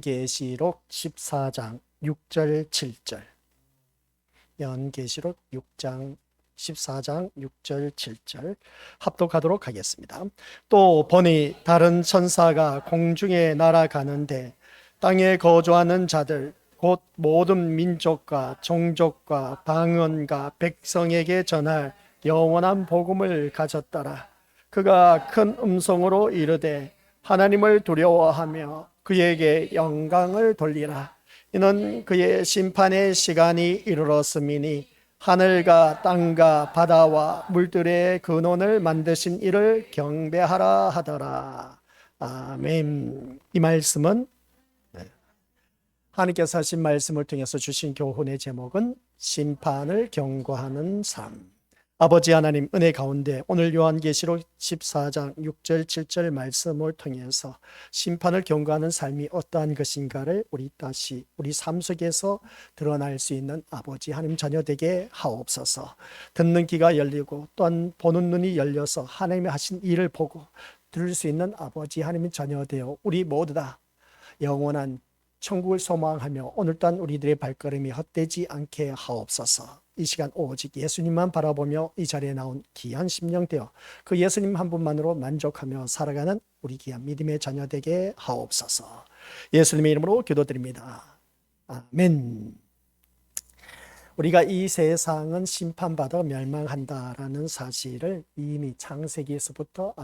계시록 14장 6절 7절. 연계시록 6장 14장 6절 7절 합독하도록 하겠습니다. 또 보니 다른 천사가 공중에 날아가는데 땅에 거주하는 자들 곧 모든 민족과 종족과 방언과 백성에게 전할 영원한 복음을 가졌더라. 그가 큰 음성으로 이르되 하나님을 두려워하며 그에게 영광을 돌리라. 이는 그의 심판의 시간이 이르렀음이니 하늘과 땅과 바다와 물들의 근원을 만드신 이를 경배하라 하더라. 아멘. 이 말씀은 하나님께서 하신 말씀을 통해서 주신 교훈의 제목은 심판을 경고하는 삶. 아버지 하나님 은혜 가운데 오늘 요한계시록 14장 6절 7절 말씀을 통해서 심판을 경고하는 삶이 어떠한 것인가를 우리 삶 속에서 드러날 수 있는 아버지 하나님 자녀 되게 하옵소서. 듣는 귀가 열리고 또한 보는 눈이 열려서 하나님이 하신 일을 보고 들을 수 있는 아버지 하나님의 자녀 되어 우리 모두 다 영원한 천국을 소망하며 오늘 또한 우리들의 발걸음이 헛되지 않게 하옵소서. 이 시간 오직 예수님만 바라보며 이 자리에 나온 귀한 심령 되어 그 예수님 한 분만으로 만족하며 살아가는 우리 귀한 믿음의 자녀 되게 하옵소서. 예수님의 이름으로 기도드립니다. 아멘. 우리가 이 세상은 심판받아 멸망한다라는 사실을 이미 창세기에서부터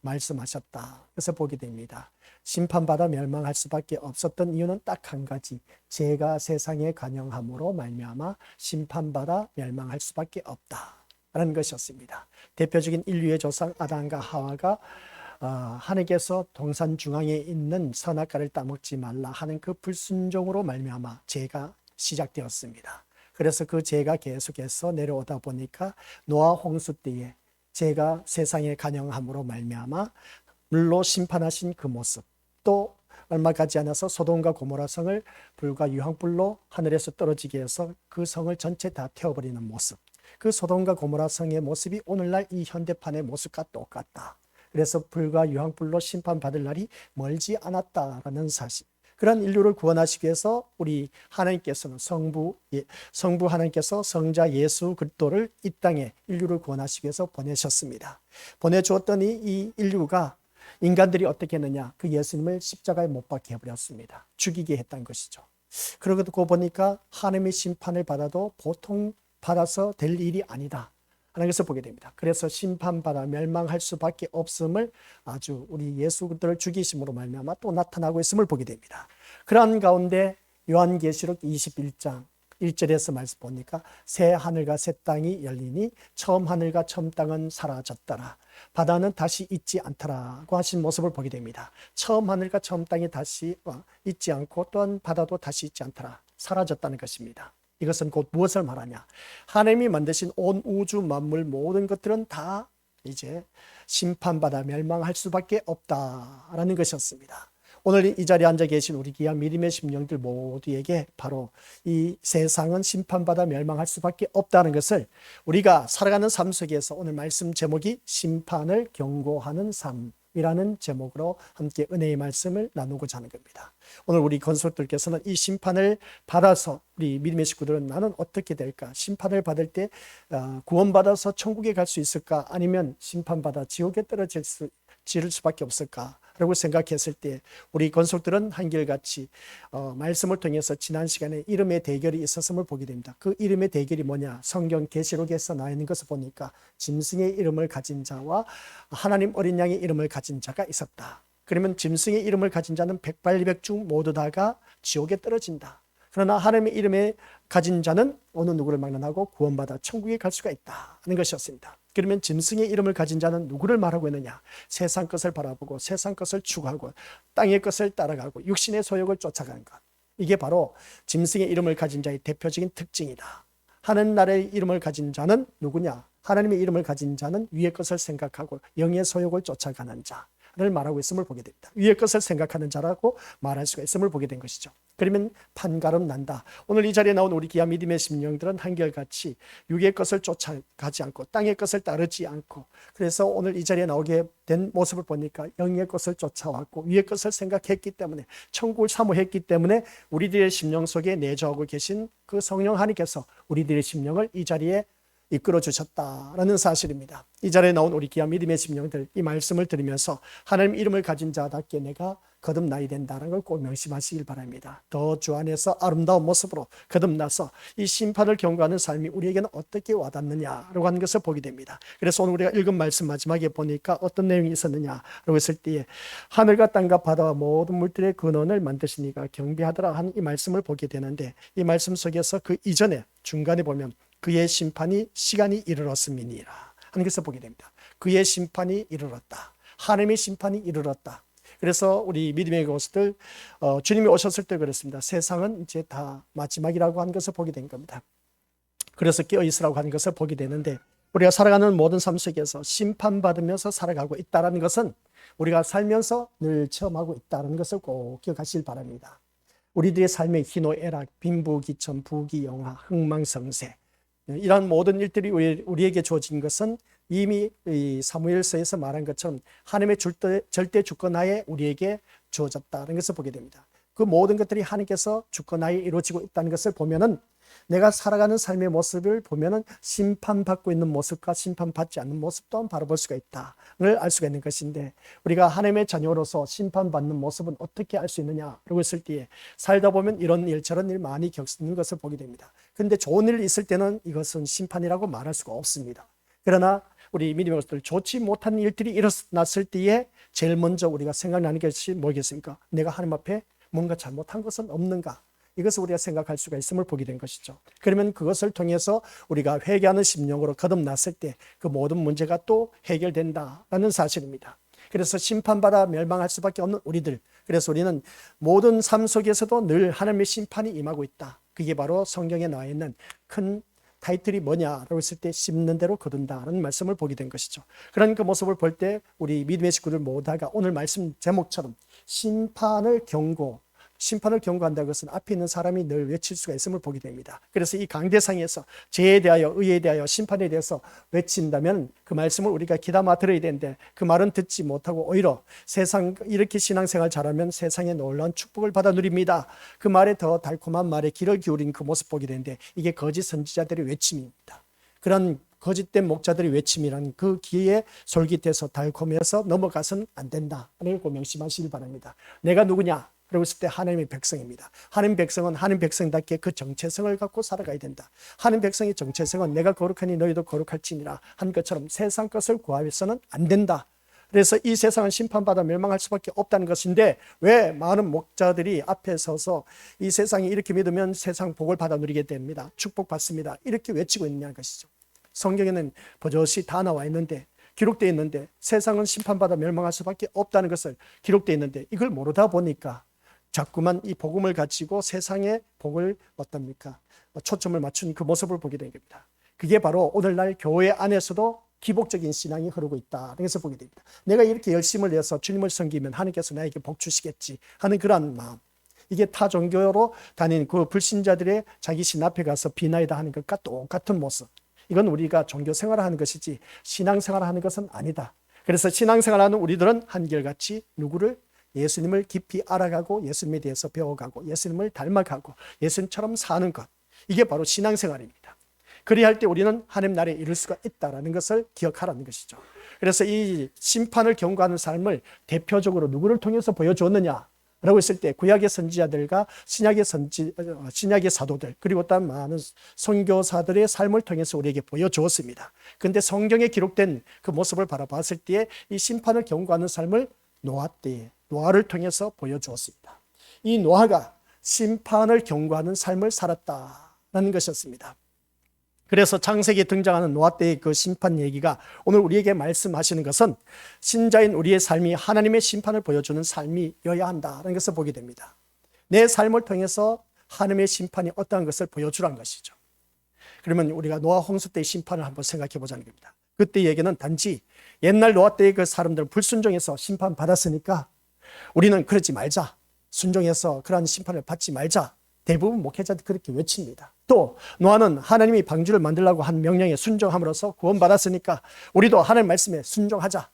말씀하셨다. 그래서 보게 됩니다. 심판받아 멸망할 수밖에 없었던 이유는 딱 한 가지, 죄가 세상에 관영함으로 말미암아 심판받아 멸망할 수밖에 없다라는 것이었습니다. 대표적인 인류의 조상 아담과 하와가 하나님께서 동산 중앙에 있는 선악과를 따먹지 말라 하는 그 불순종으로 말미암아 죄가 시작되었습니다. 그래서 그 죄가 계속해서 내려오다 보니까 노아 홍수 때에 죄가 세상에 관영함으로 말미암아 물로 심판하신 그 모습, 또 얼마 가지 않아서 소돔과 고모라 성을 불과 유황불로 하늘에서 떨어지게 해서 그 성을 전체 다 태워버리는 모습, 그 소돔과 고모라 성의 모습이 오늘날 이 현대판의 모습과 똑같다. 그래서 불과 유황불로 심판받을 날이 멀지 않았다라는 사실, 그런 인류를 구원하시기 위해서 우리 하나님께서는 성부 하나님께서 성자 예수 그리스도를 이 땅에 인류를 구원하시기 위해서 보내셨습니다. 보내주었더니 이 인류가, 인간들이 어떻게 했느냐, 그 예수님을 십자가에 못 박게 해버렸습니다. 죽이게 했던 것이죠. 그러고 보니까 하나님의 심판을 받아도 보통 받아서 될 일이 아니다 하는 것을 보게 됩니다. 그래서 심판받아 멸망할 수밖에 없음을 아주 우리 예수 그리스도를 죽이심으로 말미암아 또 나타나고 있음을 보게 됩니다. 그러한 가운데 요한계시록 21장 1절에서 말씀 보니까 새 하늘과 새 땅이 열리니 처음 하늘과 처음 땅은 사라졌더라. 바다는 다시 있지 않더라고 하신 모습을 보게 됩니다. 처음 하늘과 처음 땅이 다시 있지 않고 또한 바다도 다시 있지 않더라. 사라졌다는 것입니다. 이것은 곧 무엇을 말하냐? 하나님이 만드신 온 우주 만물 모든 것들은 다 이제 심판받아 멸망할 수밖에 없다라는 것이었습니다. 오늘 이 자리에 앉아 계신 우리 귀한 믿음의 심령들 모두에게 바로 이 세상은 심판받아 멸망할 수밖에 없다는 것을 우리가 살아가는 삶 속에서 오늘 말씀 제목이 심판을 경고하는 삶이라는 제목으로 함께 은혜의 말씀을 나누고자 하는 겁니다. 오늘 우리 건설들께서는 이 심판을 받아서 우리 믿음의 식구들은 나는 어떻게 될까? 심판을 받을 때 구원받아서 천국에 갈 수 있을까? 아니면 심판받아 지옥에 떨어질 수밖에 없을까? 라고 생각했을 때 우리 건속들은 한결같이 말씀을 통해서 지난 시간에 이름의 대결이 있었음을 보게 됩니다. 그 이름의 대결이 뭐냐? 성경 계시록에서 나와 있는 것을 보니까 짐승의 이름을 가진 자와 하나님 어린 양의 이름을 가진 자가 있었다. 그러면 짐승의 이름을 가진 자는 백발백중 모두 다가 지옥에 떨어진다. 그러나 하나님의 이름에 가진 자는 어느 누구를 막론하고 구원받아 천국에 갈 수가 있다 하는 것이었습니다. 그러면 짐승의 이름을 가진 자는 누구를 말하고 있느냐? 세상 것을 바라보고 세상 것을 추구하고 땅의 것을 따라가고 육신의 소욕을 쫓아가는 것. 이게 바로 짐승의 이름을 가진 자의 대표적인 특징이다. 하늘나라의 이름을 가진 자는 누구냐? 하나님의 이름을 가진 자는 위의 것을 생각하고 영의 소욕을 쫓아가는 자를 말하고 있음을 보게 됩니다. 위의 것을 생각하는 자라고 말할 수가 있음을 보게 된 것이죠. 그러면 판가름 난다. 오늘 이 자리에 나온 우리 귀한 믿음의 심령들은 한결같이 육의 것을 쫓아가지 않고 땅의 것을 따르지 않고, 그래서 오늘 이 자리에 나오게 된 모습을 보니까 영의 것을 쫓아왔고 위의 것을 생각했기 때문에, 천국을 사모했기 때문에 우리들의 심령 속에 내주하고 계신 그 성령 하나님께서 우리들의 심령을 이 자리에 이끌어 주셨다라는 사실입니다. 이 자리에 나온 우리 귀한 믿음의 심령들, 이 말씀을 들으면서 하나님 이름을 가진 자답게 내가 거듭나야 된다는 걸 꼭 명심하시길 바랍니다. 더 주 안에서 아름다운 모습으로 거듭나서 이 심판을 경고하는 삶이 우리에게는 어떻게 와닿느냐라고 하는 것을 보게 됩니다. 그래서 오늘 우리가 읽은 말씀 마지막에 보니까 어떤 내용이 있었느냐라고 했을 때에, 하늘과 땅과 바다와 모든 물들의 근원을 만드시니가 경배하더라 하는 이 말씀을 보게 되는데, 이 말씀 속에서 그 이전에 중간에 보면 그의 심판이 시간이 이르렀음이니라 하는 것을 보게 됩니다. 그의 심판이 이르렀다. 하나님의 심판이 이르렀다. 그래서 우리 믿음의 것들, 주님이 오셨을 때 그랬습니다. 세상은 이제 다 마지막이라고 하는 것을 보게 된 겁니다. 그래서 깨어있으라고 하는 것을 보게 되는데, 우리가 살아가는 모든 삶 속에서 심판받으면서 살아가고 있다는 것은 우리가 살면서 늘 체험하고 있다는 것을 꼭 기억하시길 바랍니다. 우리들의 삶의 희노애락, 빈부귀천, 부귀영화, 흥망성쇠, 이러한 모든 일들이 우리에게 주어진 것은 이미 사무엘서에서 말한 것처럼 하나님의 절대 주권하에 우리에게 주어졌다는 것을 보게 됩니다. 그 모든 것들이 하나님께서 주권하에 이루어지고 있다는 것을 보면은, 내가 살아가는 삶의 모습을 보면은 심판받고 있는 모습과 심판받지 않는 모습 또한 바라볼 수가 있다를 알 수가 있는 것인데, 우리가 하나님의 자녀로서 심판받는 모습은 어떻게 알 수 있느냐라고 했을 때에, 살다 보면 이런 일 저런 일 많이 겪는 것을 보게 됩니다. 그런데 좋은 일 있을 때는 이것은 심판이라고 말할 수가 없습니다. 그러나 우리 믿음의 것들, 좋지 못한 일들이 일어났을 때에 제일 먼저 우리가 생각나는 것이 뭐겠습니까? 내가 하나님 앞에 뭔가 잘못한 것은 없는가? 이것을 우리가 생각할 수가 있음을 보게 된 것이죠. 그러면 그것을 통해서 우리가 회개하는 심령으로 거듭났을 때 그 모든 문제가 또 해결된다라는 사실입니다. 그래서 심판받아 멸망할 수밖에 없는 우리들, 그래서 우리는 모든 삶 속에서도 늘 하나님의 심판이 임하고 있다. 그게 바로 성경에 나와 있는 큰 타이틀이 뭐냐라고 했을 때, 심는 대로 거둔다라는 말씀을 보게 된 것이죠. 그런 그 모습을 볼 때 우리 믿음의 식구들 모두가 오늘 말씀 제목처럼 심판을 경고한다는 것은 앞에 있는 사람이 늘 외칠 수가 있음을 보게 됩니다. 그래서 이 강대상에서 죄에 대하여, 의에 대하여, 심판에 대해서 외친다면 그 말씀을 우리가 귀담아 들어야 되는데, 그 말은 듣지 못하고 오히려 세상, 이렇게 신앙생활 잘하면 세상에 놀라운 축복을 받아 누립니다. 그 말에 더 달콤한 말에 귀를 기울인 그 모습 보게 되는데, 이게 거짓 선지자들의 외침입니다. 그런 거짓된 목자들의 외침이란 그 귀에 솔깃해서 달콤해서 넘어가서는 안 된다를 명심하시길 바랍니다. 내가 누구냐? 그러고 있을 때 하나님의 백성입니다. 하나님 백성은 하나님 백성답게 그 정체성을 갖고 살아가야 된다. 하나님 백성의 정체성은 내가 거룩하니 너희도 거룩할지니라 한 것처럼 세상 것을 구하여서는 안 된다. 그래서 이 세상은 심판받아 멸망할 수밖에 없다는 것인데, 왜 많은 목자들이 앞에 서서 이 세상이 이렇게 믿으면 세상 복을 받아 누리게 됩니다, 축복받습니다, 이렇게 외치고 있느냐는 것이죠. 성경에는 버젓이 다 나와 있는데, 기록되어 있는데, 세상은 심판받아 멸망할 수밖에 없다는 것을 기록되어 있는데, 이걸 모르다 보니까 자꾸만 이 복음을 가지고 세상의 복을 어떻습니까? 초점을 맞춘 그 모습을 보게 된 겁니다. 그게 바로 오늘날 교회 안에서도 기복적인 신앙이 흐르고 있다. 그래서 보게 됩니다. 내가 이렇게 열심을 내서 주님을 섬기면 하나님께서 나에게 복 주시겠지 하는 그런 마음. 이게 타 종교로 다닌 그 불신자들의 자기 신 앞에 가서 비나이다 하는 것과 똑같은 모습. 이건 우리가 종교 생활하는 것이지 신앙생활하는 것은 아니다. 그래서 신앙생활하는 우리들은 한결같이 누구를? 예수님을 깊이 알아가고 예수님에 대해서 배워가고 예수님을 닮아가고 예수님처럼 사는 것, 이게 바로 신앙생활입니다. 그리할 때 우리는 하나님 나라에 이룰 수가 있다는 것을 기억하라는 것이죠. 그래서 이 심판을 경고하는 삶을 대표적으로 누구를 통해서 보여주었느냐라고 했을 때, 구약의 선지자들과 신약의 사도들, 그리고 또 많은 선교사들의 삶을 통해서 우리에게 보여주었습니다. 그런데 성경에 기록된 그 모습을 바라봤을 때 이 심판을 경고하는 삶을 노아를 통해서 보여주었습니다. 이 노아가 심판을 경고하는 삶을 살았다는 것이었습니다. 그래서 창세기에 등장하는 노아 때의 그 심판 얘기가 오늘 우리에게 말씀하시는 것은 신자인 우리의 삶이 하나님의 심판을 보여주는 삶이어야 한다는 것을 보게 됩니다. 내 삶을 통해서 하나님의 심판이 어떠한 것을 보여주라는 것이죠. 그러면 우리가 노아 홍수 때의 심판을 한번 생각해 보자는 겁니다. 그때 얘기는 단지 옛날 노아 때의 그 사람들은 불순종해서 심판받았으니까 우리는 그러지 말자, 순종해서 그러한 심판을 받지 말자. 대부분 목회자들이 그렇게 외칩니다. 또 노아는 하나님이 방주를 만들라고 한 명령에 순종함으로써 구원받았으니까 우리도 하나님 말씀에 순종하자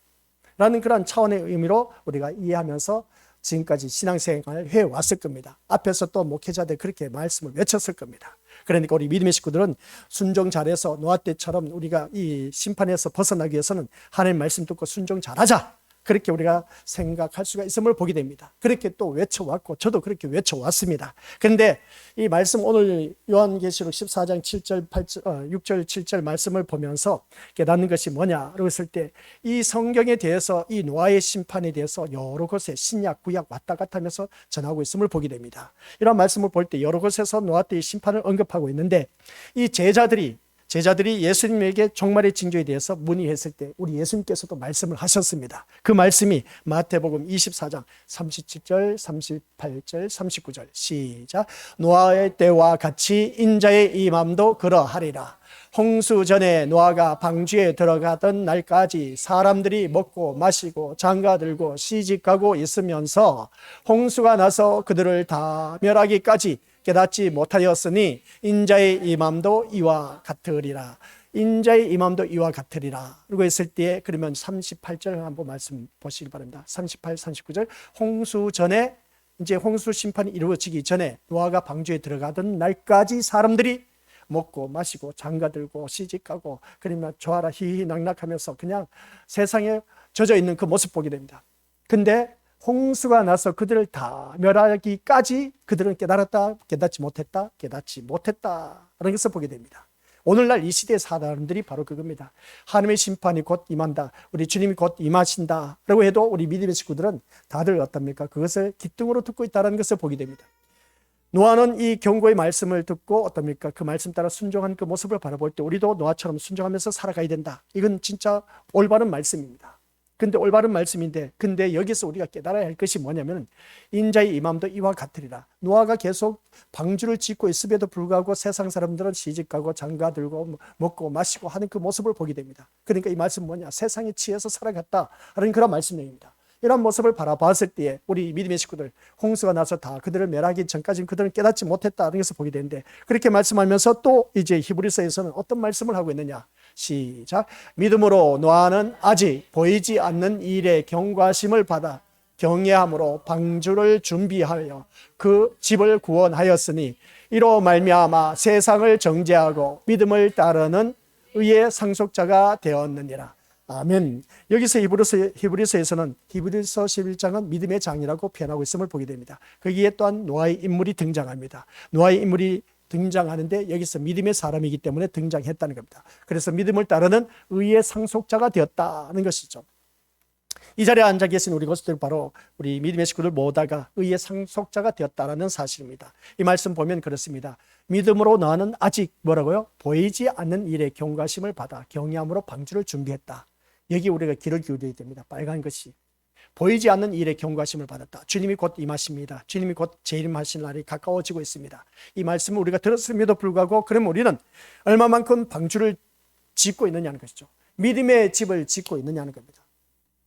라는 그런 차원의 의미로 우리가 이해하면서 지금까지 신앙생활을 해왔을 겁니다. 앞에서 또 목회자들 그렇게 말씀을 외쳤을 겁니다. 그러니까 우리 믿음의 식구들은 순종 잘해서 노아 때처럼 우리가 이 심판에서 벗어나기 위해서는 하나님 말씀 듣고 순종 잘하자, 그렇게 우리가 생각할 수가 있음을 보게 됩니다. 그렇게 또 외쳐왔고 저도 그렇게 외쳐왔습니다. 그런데 이 말씀 오늘 요한계시록 14장 7절, 8절, 6절, 7절 말씀을 보면서 깨닫는 것이 뭐냐라고 했을 때 이 성경에 대해서 이 노아의 심판에 대해서 여러 곳에 신약, 구약 왔다 갔다 하면서 전하고 있음을 보게 됩니다. 이런 말씀을 볼 때 여러 곳에서 노아 때의 심판을 언급하고 있는데 이 제자들이 예수님에게 종말의 징조에 대해서 문의했을 때 우리 예수님께서도 말씀을 하셨습니다. 그 말씀이 마태복음 24장 37절, 38절, 39절 시작. 노아의 때와 같이 인자의 임함도 그러하리라. 홍수 전에 노아가 방주에 들어가던 날까지 사람들이 먹고 마시고 장가들고 시집가고 있으면서 홍수가 나서 그들을 다 멸하기까지 깨닫지 못하였으니 인자의 임함도 이와 같으리라. 인자의 임함도 이와 같으리라. 그리고 했을 때 그러면 38절 한번 말씀 보시기 바랍니다. 38, 39절. 홍수 전에, 이제 홍수 심판이 이루어지기 전에 노아가 방주에 들어가던 날까지 사람들이 먹고 마시고 장가들고 시집가고 그러면 좋아라 희희낙낙하면서 그냥 세상에 젖어 있는 그 모습 보게 됩니다. 근데 홍수가 나서 그들을 다 멸하기까지 그들은 깨달았다, 깨닫지 못했다, 깨닫지 못했다 라는 것을 보게 됩니다. 오늘날 이 시대의 사람들이 바로 그겁니다. 하나님의 심판이 곧 임한다, 우리 주님이 곧 임하신다 라고 해도 우리 믿음의 식구들은 다들 어떻습니까? 그것을 기뚱으로 듣고 있다는 것을 보게 됩니다. 노아는 이 경고의 말씀을 듣고 어떻습니까? 그 말씀 따라 순종한 그 모습을 바라볼 때 우리도 노아처럼 순종하면서 살아가야 된다. 이건 진짜 올바른 말씀입니다. 근데 올바른 말씀인데, 근데 여기서 우리가 깨달아야 할 것이 뭐냐면 인자의 임함도 이와 같으리라. 노아가 계속 방주를 짓고 있음에도 불구하고 세상 사람들은 시집가고 장가들고 먹고 마시고 하는 그 모습을 보게 됩니다. 그러니까 이 말씀은 뭐냐? 세상에 취해서 살아갔다라는 그런 말씀입니다. 이런 모습을 바라봤을 때에 우리 믿음의 식구들, 홍수가 나서 다 그들을 멸하기 전까지는 그들은 깨닫지 못했다는 것을 보게 되는데, 그렇게 말씀하면서 또 이제 히브리서에서는 어떤 말씀을 하고 있느냐? 시작. 믿음으로 노아는 아직 보이지 않는 일에 경과심을 받아 경외함으로 방주를 준비하여 그 집을 구원하였으니 이로 말미암아 세상을 정죄하고 믿음을 따르는 의의 상속자가 되었느니라. 아멘. 여기서 히브리서에서는 히브리서 11장은 믿음의 장이라고 표현하고 있음을 보게 됩니다. 거기에 또한 노아의 인물이 등장합니다. 노아의 인물이 등장하는데 여기서 믿음의 사람이기 때문에 등장했다는 겁니다. 그래서 믿음을 따르는 의의 상속자가 되었다는 것이죠. 이 자리에 앉아 계신 우리 것들 바로 우리 믿음의 식구들 모두가 의의 상속자가 되었다는 사실입니다. 이 말씀 보면 그렇습니다. 믿음으로 너는 아직 뭐라고요? 보이지 않는 일에 경과심을 받아 경외함으로 방주를 준비했다. 여기 우리가 귀를 기울여야 됩니다. 빨간 것이 보이지 않는 일에 경과심을 받았다. 주님이 곧 임하십니다. 주님이 곧 재림하실 날이 가까워지고 있습니다. 이 말씀을 우리가 들었음에도 불구하고 그럼 우리는 얼마만큼 방주를 짓고 있느냐는 것이죠. 믿음의 집을 짓고 있느냐는 겁니다.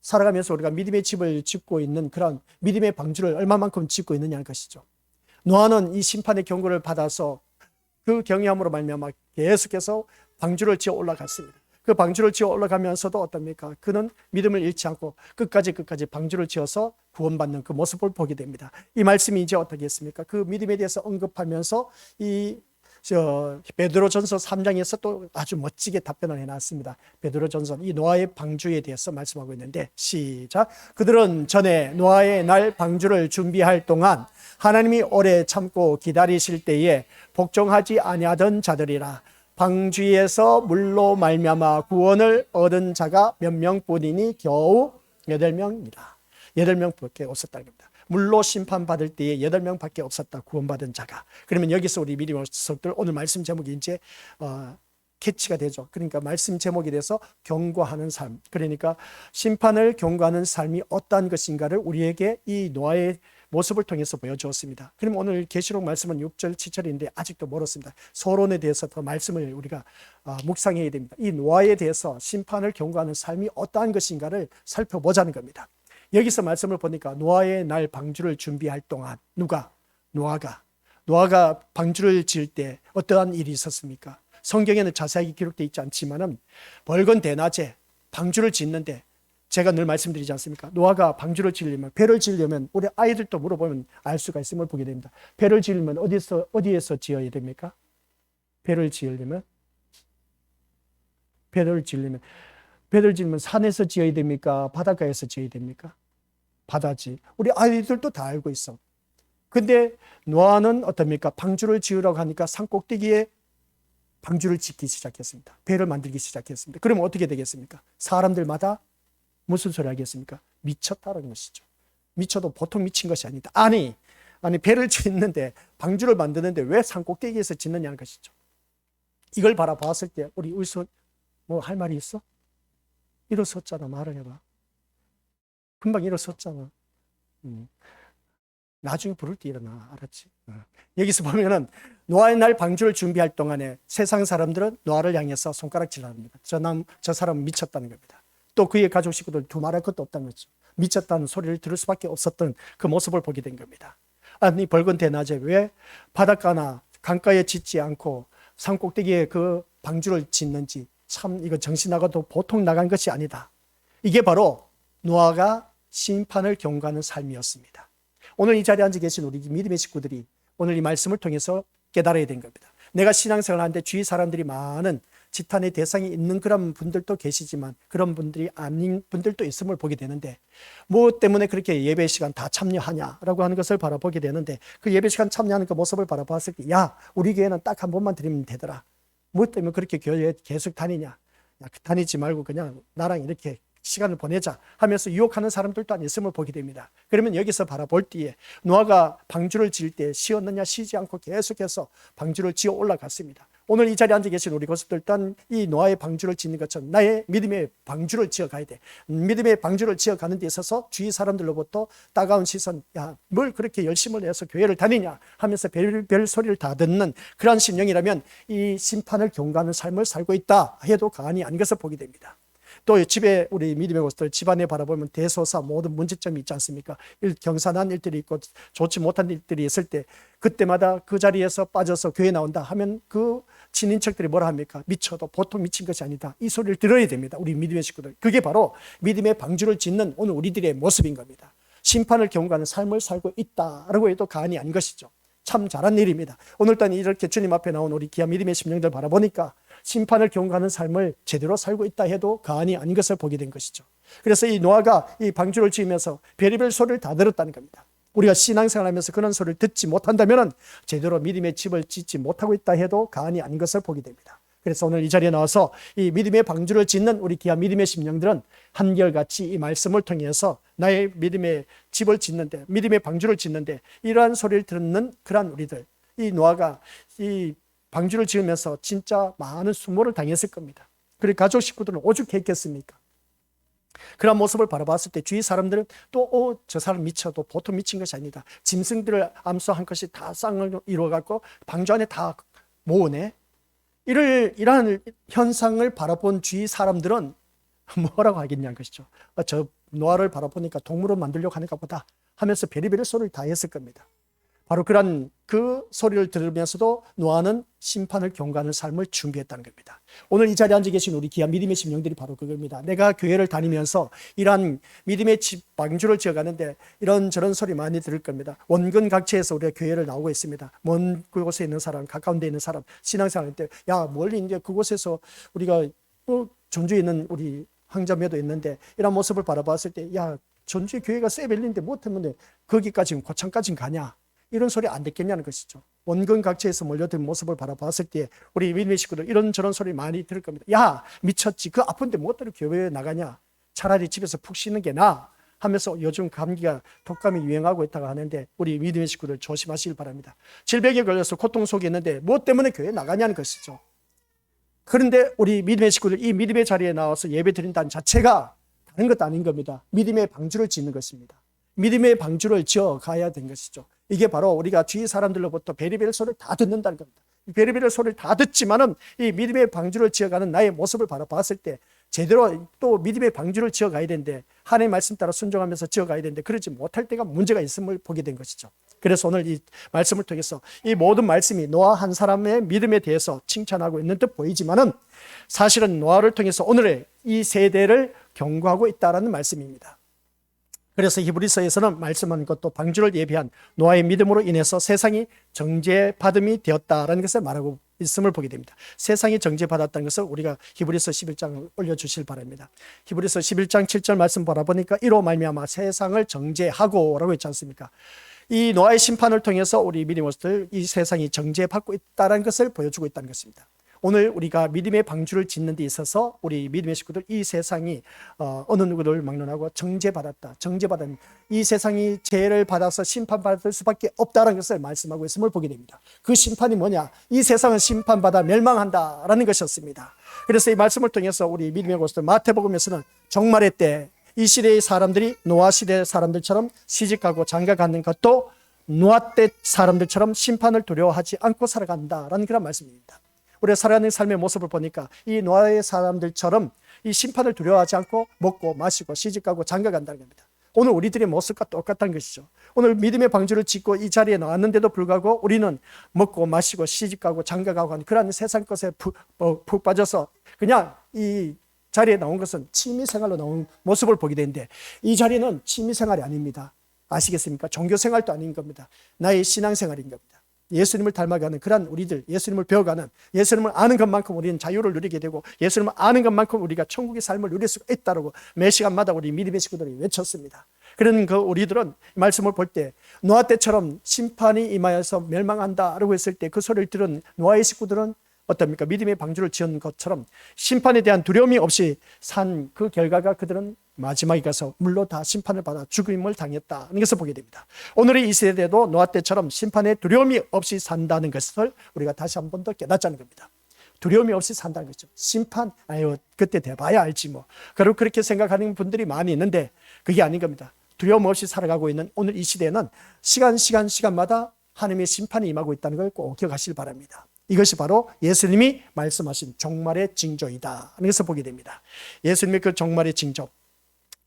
살아가면서 우리가 믿음의 집을 짓고 있는 그런 믿음의 방주를 얼마만큼 짓고 있느냐는 것이죠. 노아는 이 심판의 경고를 받아서 그 경외함으로 말미암아 계속해서 방주를 지어 올라갔습니다. 그 방주를 지어 올라가면서도 어떻습니까? 그는 믿음을 잃지 않고 끝까지 방주를 지어서 구원받는 그 모습을 보게 됩니다. 이 말씀이 이제 어떻게 했습니까? 그 믿음에 대해서 언급하면서 베드로전서 3장에서 또 아주 멋지게 답변을 해놨습니다. 베드로전서 이 노아의 방주에 대해서 말씀하고 있는데 시작. 그들은 전에 노아의 날 방주를 준비할 동안 하나님이 오래 참고 기다리실 때에 복종하지 아니하던 자들이라. 방주에서 물로 말미암아 구원을 얻은 자가 몇 명뿐이니 겨우 8명이라. 8명밖에 없었다는 겁니다. 물로 심판받을 때에 8명밖에 없었다. 구원받은 자가. 그러면 여기서 우리 믿음의 속들 오늘 말씀 제목이 이제 캐치가 되죠. 그러니까 말씀 제목에 대해서 경고하는 삶. 그러니까 심판을 경고하는 삶이 어떠한 것인가를 우리에게 이 노아의 모습을 통해서 보여주었습니다. 그럼 오늘 계시록 말씀은 6절, 7절인데 아직도 멀었습니다. 서론에 대해서 더 말씀을 우리가 묵상해야 됩니다. 이 노아에 대해서 심판을 경고하는 삶이 어떠한 것인가를 살펴보자는 겁니다. 여기서 말씀을 보니까 노아의 날 방주를 준비할 동안 노아가 방주를 지을 때 어떠한 일이 있었습니까? 성경에는 자세하게 기록되어 있지 않지만은 벌건 대낮에 방주를 짓는데, 제가 늘 말씀드리지 않습니까? 노아가 방주를 지으려면, 배를 지으려면, 우리 아이들도 물어보면 알 수가 있음을 보게 됩니다. 배를 지으려면 어디에서 지어야 됩니까? 배를 지으려면 산에서 지어야 됩니까? 바닷가에서 지어야 됩니까? 바다지. 우리 아이들도 다 알고 있어. 근데 노아는 어떻습니까? 방주를 지으라고 하니까 산 꼭대기에 방주를 짓기 시작했습니다. 배를 만들기 시작했습니다. 그러면 어떻게 되겠습니까? 사람들마다 무슨 소리 하겠습니까? 미쳤다는 것이죠. 미쳐도 보통 미친 것이 아니다. 아니 배를 짓는데, 방주를 만드는데 왜 산 꼭대기에서 짓느냐는 것이죠. 이걸 바라봤을 때 우리 울선 뭐 할 말이 있어? 일어섰잖아. 말을 해봐. 금방 일어섰잖아. 나중에 부를 때 일어나. 알았지? 여기서 보면은 노아의 날 방주를 준비할 동안에 세상 사람들은 노아를 향해서 손가락질을 합니다. 저 사람은 미쳤다는 겁니다. 또 그의 가족 식구들 두말할 것도 없다는 거죠. 미쳤다는 소리를 들을 수밖에 없었던 그 모습을 보게 된 겁니다. 아니, 벌건 대낮에 왜 바닷가나 강가에 짓지 않고 산 꼭대기에 그 방주를 짓는지, 참 이거 정신 나가도 보통 나간 것이 아니다. 이게 바로 노아가 심판을 경고하는 삶이었습니다. 오늘 이 자리에 앉아 계신 우리 믿음의 식구들이 오늘 이 말씀을 통해서 깨달아야 된 겁니다. 내가 신앙생활을 하는데 주위 사람들이 많은 지탄의 대상이 있는 그런 분들도 계시지만 그런 분들이 아닌 분들도 있음을 보게 되는데, 무엇 때문에 그렇게 예배 시간 다 참여하냐라고 하는 것을 바라보게 되는데, 그 예배 시간 참여하는 그 모습을 바라봤을 때, 야, 우리 교회는 딱 한 번만 드리면 되더라. 무엇 때문에 그렇게 교회에 계속 다니냐? 야, 다니지 말고 그냥 나랑 이렇게 시간을 보내자 하면서 유혹하는 사람들도 안 있음을 보게 됩니다. 그러면 여기서 바라볼 때에 노아가 방주를 지을 때 쉬었느냐? 쉬지 않고 계속해서 방주를 지어 올라갔습니다. 오늘 이 자리에 앉아 계신 우리 고수들 또한 이 노아의 방주를 짓는 것처럼 나의 믿음의 방주를 지어가야 돼. 믿음의 방주를 지어가는 데 있어서 주위 사람들로부터 따가운 시선, 야, 뭘 그렇게 열심을 내서 교회를 다니냐 하면서 별 소리를 다 듣는 그러한 심령이라면 이 심판을 경고하는 삶을 살고 있다 해도 과언이 아닌 것을 보게 됩니다. 또 집에 우리 믿음의 고수들 집안에 바라보면 대소사 모든 문제점이 있지 않습니까? 경사난 일들이 있고 좋지 못한 일들이 있을 때 그때마다 그 자리에서 빠져서 교회 나온다 하면 그 친인척들이 뭐라 합니까? 미쳐도 보통 미친 것이 아니다. 이 소리를 들어야 됩니다. 우리 믿음의 식구들. 그게 바로 믿음의 방주를 짓는 오늘 우리들의 모습인 겁니다. 심판을 경고하는 삶을 살고 있다라고 해도 과언이 아닌 것이죠. 참 잘한 일입니다. 오늘따라 이렇게 주님 앞에 나온 우리 귀한 믿음의 심령들 바라보니까 심판을 경고하는 삶을 제대로 살고 있다 해도 과언이 아닌 것을 보게 된 것이죠. 그래서 이 노아가 이 방주를 지으면서 별의별 소리를 다 들었다는 겁니다. 우리가 신앙생활하면서 그런 소리를 듣지 못한다면 제대로 믿음의 집을 짓지 못하고 있다 해도 과언이 아닌 것을 보게 됩니다. 그래서 오늘 이 자리에 나와서 이 믿음의 방주를 짓는 우리 귀한 믿음의 심령들은 한결같이 이 말씀을 통해서 나의 믿음의 집을 짓는데, 믿음의 방주를 짓는데 이러한 소리를 듣는 그러한 우리들, 이 노아가 이 방주를 지으면서 진짜 많은 수모를 당했을 겁니다. 그리고 가족 식구들은 오죽했겠습니까? 그런 모습을 바라봤을 때 주위 사람들은 또 저 사람 미쳐도 보통 미친 것이 아니다. 짐승들을 암수한 것이 다 쌍을 이루어갖고 방주 안에 다 모으네. 이러한 현상을 바라본 주위 사람들은 뭐라고 하겠냐는 것이죠. 저 노아를 바라보니까 동물을 만들려고 하는가 보다 하면서 베리베리 소리를 다 했을 겁니다. 바로 그런 그 소리를 들으면서도 노아는 심판을 경고하는 삶을 준비했다는 겁니다. 오늘 이 자리에 앉아 계신 우리 귀한 믿음의 심령들이 바로 그겁니다. 내가 교회를 다니면서 이러한 믿음의 집 방주를 지어가는데 이런저런 소리 많이 들을 겁니다. 원근 각지에서 우리가 교회를 나오고 있습니다. 먼 그곳에 있는 사람, 가까운 데 있는 사람, 신앙생활 할 때 야, 멀리 이제 그곳에서 우리가 전주에 있는 우리 황자매도 있는데 이런 모습을 바라봤을 때 야, 전주에 교회가 세벨린데 뭐 때문에 거기까지 고창까지 가냐? 이런 소리 안 듣겠냐는 것이죠. 원근 각지에서 몰려든 모습을 바라봤을 때 우리 믿음의 식구들 이런저런 소리 많이 들을 겁니다. 야, 미쳤지. 그 아픈데 뭐하러 교회에 나가냐. 차라리 집에서 푹 쉬는 게 나아 하면서 요즘 감기가 독감이 유행하고 있다고 하는데 우리 믿음의 식구들 조심하시길 바랍니다. 질병에 걸려서 고통 속에 있는데 무엇 때문에 교회에 나가냐는 것이죠. 그런데 우리 믿음의 식구들 이 믿음의 자리에 나와서 예배 드린다는 자체가 다른 것도 아닌 겁니다. 믿음의 방주를 짓는 것입니다. 믿음의 방주를 지어 가야 된 것이죠. 이게 바로 우리가 주위 사람들로부터 베리베리 소리를 다 듣는다는 겁니다. 베리베리 소리를 다 듣지만은 이 믿음의 방주를 지어가는 나의 모습을 바라봤을 때 제대로 또 믿음의 방주를 지어가야 되는데 하나님의 말씀 따라 순종하면서 지어가야 되는데 그러지 못할 때가 문제가 있음을 보게 된 것이죠. 그래서 오늘 이 말씀을 통해서 이 모든 말씀이 노아 한 사람의 믿음에 대해서 칭찬하고 있는 듯 보이지만은 사실은 노아를 통해서 오늘의 이 세대를 경고하고 있다는 말씀입니다. 그래서 히브리서에서는 말씀한 것도 방주를 예비한 노아의 믿음으로 인해서 세상이 정죄받음이 되었다라는 것을 말하고 있음을 보게 됩니다. 세상이 정죄받았다는 것을 우리가 히브리서 11장을 올려주실 바랍니다. 히브리서 11장 7절 말씀 바라보니까 이로 말미암아 세상을 정죄하고 라고 했지 않습니까? 이 노아의 심판을 통해서 우리 믿음으로서 이 세상이 정죄받고 있다는 것을 보여주고 있다는 것입니다. 오늘 우리가 믿음의 방주를 짓는 데 있어서 우리 믿음의 식구들 이 세상이 어느 누구를 막론하고 정죄받은 이 세상이 죄를 받아서 심판받을 수밖에 없다는 것을 말씀하고 있음을 보게 됩니다. 그 심판이 뭐냐? 이 세상은 심판받아 멸망한다라는 것이었습니다. 그래서 이 말씀을 통해서 우리 믿음의 고수들 마태복음에서는 종말의 때 이 시대의 사람들이 노아 시대 사람들처럼 시집가고 장가가는 것도 노아 때 사람들처럼 심판을 두려워하지 않고 살아간다라는 그런 말씀입니다. 우리가 살아가는 삶의 모습을 보니까 이 노아의 사람들처럼 이 심판을 두려워하지 않고 먹고 마시고 시집가고 장가간다는 겁니다. 오늘 우리들의 모습과 똑같다는 것이죠. 오늘 믿음의 방주를 짓고 이 자리에 나왔는데도 불구하고 우리는 먹고 마시고 시집가고 장가가고 하는 그런 세상 것에 푹 빠져서 그냥 이 자리에 나온 것은 취미생활로 나온 모습을 보게 되는데 이 자리는 취미생활이 아닙니다. 아시겠습니까? 종교생활도 아닌 겁니다. 나의 신앙생활인 겁니다. 예수님을 닮아가는 그런 우리들, 예수님을 배워가는, 예수님을 아는 것만큼 우리는 자유를 누리게 되고 예수님을 아는 것만큼 우리가 천국의 삶을 누릴 수가 있다고 매 시간마다 우리 믿음의 식구들이 외쳤습니다. 그런 그 우리들은 말씀을 볼 때 노아 때처럼 심판이 임하여서 멸망한다라고 했을 때 그 소리를 들은 노아의 식구들은 어떻습니까? 믿음의 방주를 지은 것처럼 심판에 대한 두려움이 없이 산 그 결과가 그들은 마지막에 가서 물로 다 심판을 받아 죽임을 당했다는 것을 보게 됩니다. 오늘의 이 세대도 노아 때처럼 심판에 두려움이 없이 산다는 것을 우리가 다시 한 번 더 깨닫자는 겁니다. 두려움이 없이 산다는 거죠. 심판, 아유 그때 돼봐야 알지 뭐. 그렇게 생각하는 분들이 많이 있는데 그게 아닌 겁니다. 두려움 없이 살아가고 있는 오늘 이 시대는 시간마다 하나님의 심판이 임하고 있다는 걸 꼭 기억하시길 바랍니다. 이것이 바로 예수님이 말씀하신 종말의 징조이다 하는 것을 보게 됩니다. 예수님의 그 종말의 징조,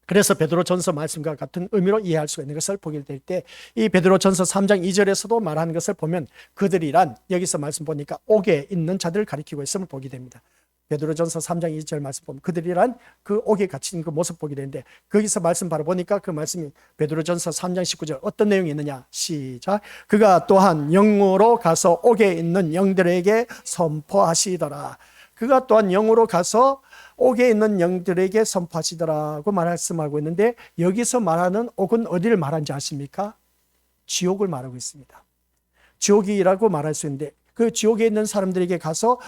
그래서 베드로전서 말씀과 같은 의미로 이해할 수가 있는 것을 보게 될 때 이 베드로전서 3장 2절에서도 말하는 것을 보면 그들이란 여기서 말씀 보니까 옥에 있는 자들을 가리키고 있음을 보게 됩니다. 베드로전서 3장 2절 말씀 보면 그들이란 그 옥에 갇힌 그 모습 보게 되는데 거기서 말씀 바로 보니까 그 말씀이 베드로전서 3장 19절 어떤 내용이 있느냐 시작 그가 또한 영으로 가서 옥에 있는 영들에게 선포하시더라. 그가 또한 영으로 가서 옥에 있는 영들에게 선포하시더라고 말씀하고 있는데 여기서 말하는 옥은 어디를 말하는지 아십니까? 지옥을 말하고 있습니다. 지옥이라고 말할 수 있는데 그 지옥에 있는 사람들에게 가서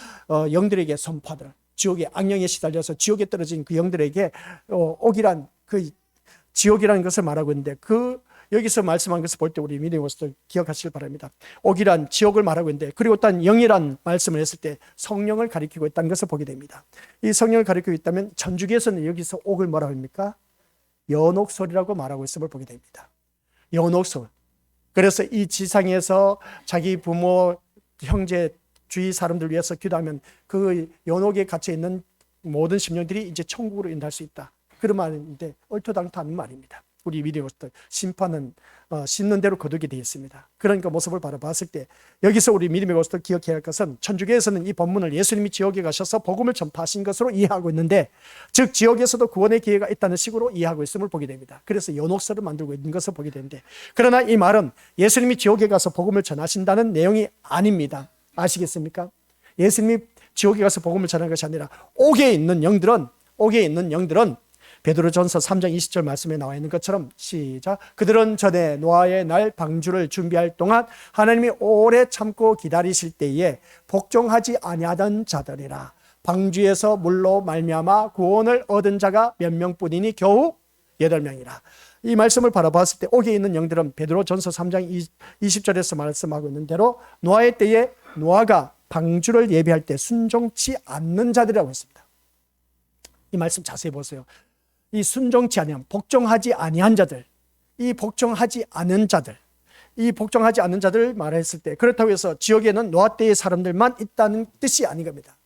영들에게 선포하더라. 지옥에 악령에 시달려서 지옥에 떨어진 그 영들에게 옥이란 그 지옥이라는 것을 말하고 있는데 그 여기서 말씀한 것을 볼 때 우리 믿음의 모습을 기억하시길 바랍니다. 옥이란 지옥을 말하고 있는데 그리고 또 영이란 말씀을 했을 때 성령을 가리키고 있다는 것을 보게 됩니다. 이 성령을 가리키고 있다면 천주교에서는 여기서 옥을 뭐라고 합니까? 연옥설이라고 말하고 있음을 보게 됩니다. 연옥설. 그래서 이 지상에서 자기 부모 형제 주위 사람들 위해서 기도하면 그 연옥에 갇혀 있는 모든 심령들이 이제 천국으로 인도할 수 있다. 그런 말인데 얼토당토하는 말입니다. 우리 믿음의 모습들 심판은 씻는 대로 거두게 되어 있습니다. 그러니까 모습을 바라봤을 때 여기서 우리 믿음의 모습을 기억해야 할 것은 천주교에서는 이 본문을 예수님이 지옥에 가셔서 복음을 전파하신 것으로 이해하고 있는데 즉 지옥에서도 구원의 기회가 있다는 식으로 이해하고 있음을 보게 됩니다. 그래서 연옥설을 만들고 있는 것을 보게 되는데 그러나 이 말은 예수님이 지옥에 가서 복음을 전하신다는 내용이 아닙니다. 아시겠습니까? 예수님이 지옥에 가서 복음을 전하는 것이 아니라 옥에 있는 영들은 베드로전서 3장 20절 말씀에 나와 있는 것처럼 시작 그들은 전에 노아의 날 방주를 준비할 동안 하나님이 오래 참고 기다리실 때에 복종하지 아니하던 자들이라. 방주에서 물로 말미암아 구원을 얻은 자가 몇 명뿐이니 겨우 8명이라. 이 말씀을 바라봤을 때 옥에 있는 영들은 베드로전서 3장 20절에서 말씀하고 있는 대로 노아의 때에 노아가 방주를 예비할 때 순종치 않는 자들이라고 했습니다. 이 말씀 자세히 보세요. 이 순종치 아니한 복종하지 아니한 자들, 이 복종하지 않은 자들을 말했을 때 그렇다고 해서 지옥에는 노아 때의 사람들만 있다는 뜻이 아닌 겁니다.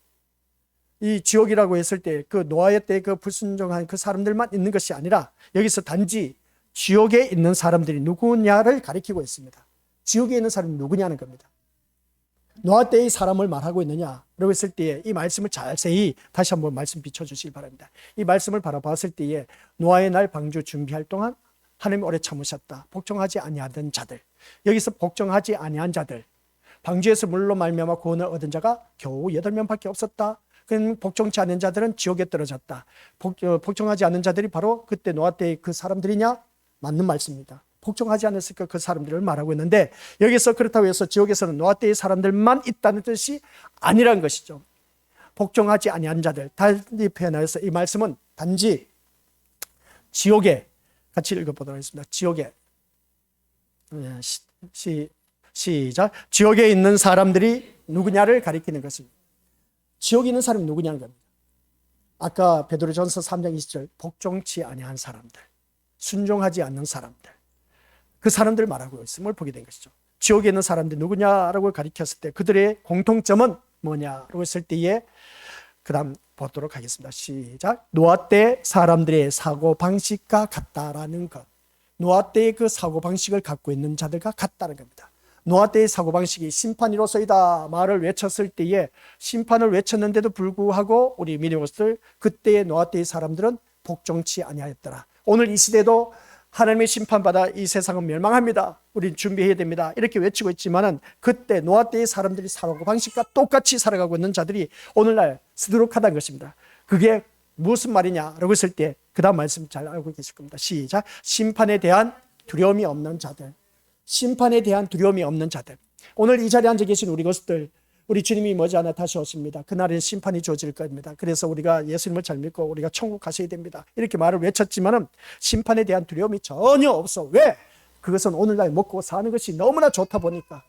이 지옥이라고 했을 때 그 노아의 때 그 불순종한 그 사람들만 있는 것이 아니라 여기서 단지 지옥에 있는 사람들이 누구냐를 가리키고 있습니다. 지옥에 있는 사람이 누구냐는 겁니다. 노아 때의 사람을 말하고 있느냐라고 했을 때에 이 말씀을 자세히 다시 한번 말씀 비춰주시기 바랍니다. 이 말씀을 바라봤을 때에 노아의 날 방주 준비할 동안 하나님이 오래 참으셨다. 복종하지 아니하던 자들, 여기서 복종하지 아니한 자들, 방주에서 물로 말미암아 구원을 얻은 자가 겨우 8명밖에 없었다. 그럼 복종치 않은 자들은 지옥에 떨어졌다. 복종하지 않은 자들이 바로 그때 노아 때의 그 사람들이냐? 맞는 말씀입니다. 복종하지 않았을까 그 사람들을 말하고 있는데, 여기서 그렇다고 해서 지옥에서는 노아 때의 사람들만 있다는 뜻이 아니란 것이죠. 복종하지 아니한 자들, 달리 표현해서 이 말씀은 단지 지옥에, 같이 읽어보도록 하겠습니다. 지옥에, 시작. 지옥에 있는 사람들이 누구냐를 가리키는 것입니다. 지옥에 있는 사람이 누구냐는 겁니다. 아까 베드로전서 3장 20절, 복종치 아니한 사람들, 순종하지 않는 사람들, 그 사람들 말하고 있음을 보게 된 것이죠. 지옥에 있는 사람들이 누구냐라고 가리켰을 때 그들의 공통점은 뭐냐라고 했을 때에 그 다음 보도록 하겠습니다. 시작. 노아 때 사람들의 사고방식과 같다라는 것. 노아 때의 그 사고방식을 갖고 있는 자들과 같다는 겁니다. 노아 때의 사고방식이 심판이로서이다 말을 외쳤을 때에 심판을 외쳤는데도 불구하고 우리 믿음으로서 그때의 노아 때의 사람들은 복종치 아니하였더라. 오늘 이 시대도 하나님의 심판받아 이 세상은 멸망합니다. 우리는 준비해야 됩니다. 이렇게 외치고 있지만은 그때 노아 때의 사람들이 사고방식과 똑같이 살아가고 있는 자들이 오늘날 수두룩하다는 것입니다. 그게 무슨 말이냐라고 했을 때 그 다음 말씀 잘 알고 계실 겁니다. 시작. 심판에 대한 두려움이 없는 자들. 심판에 대한 두려움이 없는 자들. 오늘 이 자리에 앉아 계신 우리 것들, 우리 주님이 머지않아 다시 오십니다. 그날은 심판이 주어질 겁니다. 그래서 우리가 예수님을 잘 믿고 우리가 천국 가셔야 됩니다. 이렇게 말을 외쳤지만은 심판에 대한 두려움이 전혀 없어. 왜? 그것은 오늘날 먹고 사는 것이 너무나 좋다 보니까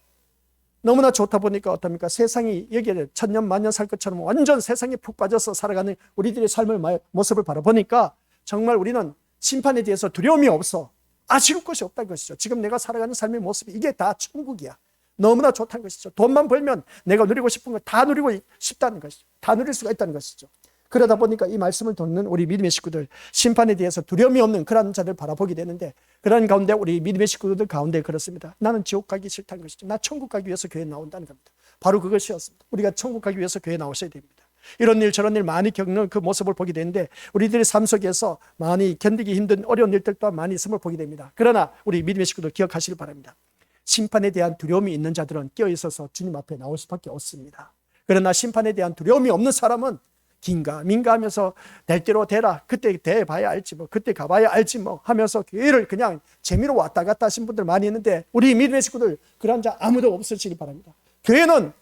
어떻습니까? 세상이 여기에 천년 만년 살 것처럼 완전 세상에 푹 빠져서 살아가는 우리들의 삶의 모습을 바라보니까 정말 우리는 심판에 대해서 두려움이 없어. 아쉬울 것이 없다는 것이죠. 지금 내가 살아가는 삶의 모습이 이게 다 천국이야. 너무나 좋다는 것이죠. 돈만 벌면 내가 누리고 싶은 걸 다 누리고 싶다는 것이죠. 다 누릴 수가 있다는 것이죠. 그러다 보니까 이 말씀을 듣는 우리 믿음의 식구들, 심판에 대해서 두려움이 없는 그런 자들 바라보게 되는데, 그런 가운데 우리 믿음의 식구들 가운데 그렇습니다. 나는 지옥 가기 싫다는 것이죠. 나 천국 가기 위해서 교회에 나온다는 겁니다. 바로 그것이었습니다. 우리가 천국 가기 위해서 교회에 나오셔야 됩니다. 이런 일 저런 일 많이 겪는 그 모습을 보게 되는데 우리들의 삶 속에서 많이 견디기 힘든 어려운 일들 또한 많이 있음을 보게 됩니다. 그러나 우리 믿음의 식구들 기억하시길 바랍니다. 심판에 대한 두려움이 있는 자들은 끼어있어서 주님 앞에 나올 수밖에 없습니다. 그러나 심판에 대한 두려움이 없는 사람은 긴가민가 하면서 될 대로 되라, 그때 돼봐야 알지 뭐, 그때 가봐야 알지 뭐 하면서 교회를 그냥 재미로 왔다 갔다 하신 분들 많이 있는데 우리 믿음의 식구들 그런 자 아무도 없으시기 바랍니다. 교회는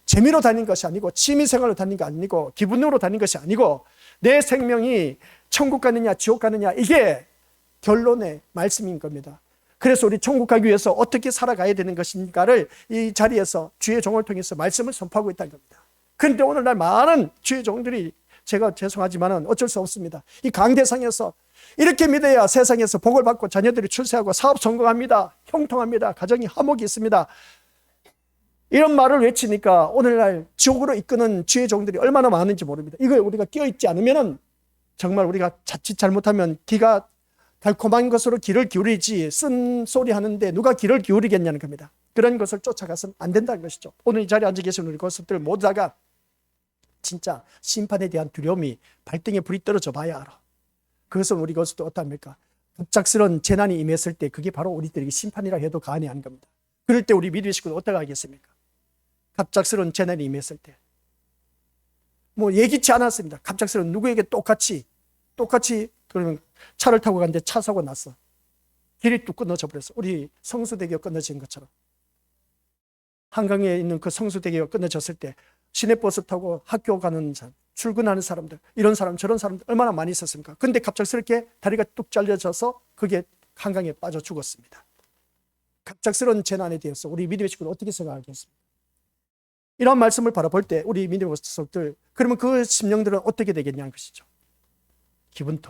재미로 다니는 것이 아니고 취미생활로 다니는 게 아니고 기분으로 다니는 것이 아니고 내 생명이 천국 가느냐 지옥 가느냐 이게 결론의 말씀인 겁니다. 그래서 우리 천국 가기 위해서 어떻게 살아가야 되는 것인가를 이 자리에서 주의 종을 통해서 말씀을 선포하고 있다는 겁니다. 그런데 오늘날 많은 주의 종들이, 제가 죄송하지만 어쩔 수 없습니다. 이 강대상에서 이렇게 믿어야 세상에서 복을 받고 자녀들이 출세하고 사업 성공합니다. 형통합니다. 가정이 화목이 있습니다. 이런 말을 외치니까 오늘날 지옥으로 이끄는 주의 종들이 얼마나 많은지 모릅니다. 이거에 우리가 끼어있지 않으면 정말 우리가 자칫 잘못하면 귀가 달콤한 것으로 귀를 기울이지 쓴소리 하는데 누가 귀를 기울이겠냐는 겁니다. 그런 것을 쫓아가서는 안 된다는 것이죠. 오늘 이 자리에 앉아 계신 우리 것들 모두 다가 진짜 심판에 대한 두려움이 발등에 불이 떨어져 봐야 알아. 그것은 우리 것도 어떻습니까? 갑작스러운 재난이 임했을 때 그게 바로 우리들에게 심판이라 해도 과언이 아닌 겁니다. 그럴 때 우리 믿음의 식구는 어떻게 하겠습니까? 갑작스러운 재난이 임했을 때 뭐 예기치 않았습니다. 갑작스러운 누구에게 똑같이 그러면 차를 타고 갔는데 차 사고 났어. 길이 뚝 끊어져 버렸어. 우리 성수대교가 끊어진 것처럼 한강에 있는 그 성수대교가 끊어졌을 때 시내버스 타고 학교 가는 사람, 출근하는 사람들, 이런 사람 저런 사람들 얼마나 많이 있었습니까? 근데 갑작스럽게 다리가 뚝 잘려져서 그게 한강에 빠져 죽었습니다. 갑작스러운 재난에 대해서 우리 믿음의 식구는 어떻게 생각하겠습니까? 이런 말씀을 바라볼 때 우리 믿음의 식구들, 그러면 그 심령들은 어떻게 되겠냐는 것이죠. 기분